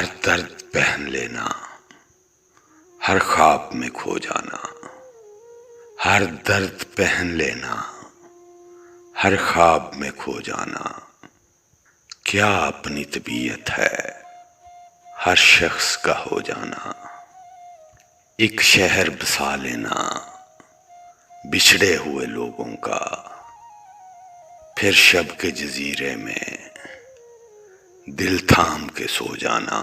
ہر درد پہن لینا، ہر خواب میں کھو جانا، ہر درد پہن لینا، ہر خواب میں کھو جانا، کیا اپنی طبیعت ہے ہر شخص کا ہو جانا۔ ایک شہر بسا لینا بچھڑے ہوئے لوگوں کا، پھر شب کے جزیرے میں دل تھام کے سو جانا۔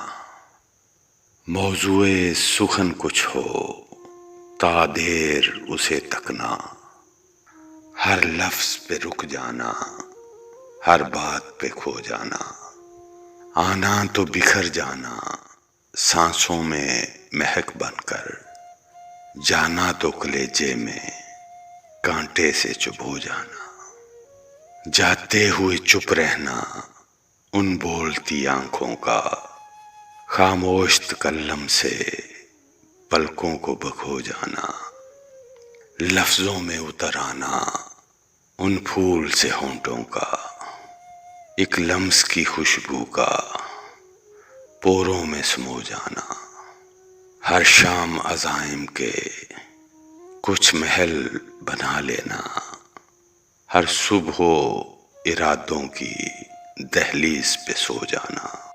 موضوع سخن کچھ ہو تا دیر اسے تکنا، ہر لفظ پہ رک جانا، ہر بات پہ کھو جانا۔ آنا تو بکھر جانا سانسوں میں مہک بن کر، جانا تو کلیجے میں کانٹے سے چبھو جانا۔ جاتے ہوئے چپ رہنا ان بولتی آنکھوں کا، خاموش تکلم سے پلکوں کو بکھو جانا۔ لفظوں میں اتر آنا ان پھول سے ہونٹوں کا، ایک لمس کی خوشبو کا پوروں میں سمو جانا۔ ہر شام عزائم کے کچھ محل بنا لینا، ہر صبح ارادوں کی دہلیز پہ سو جانا۔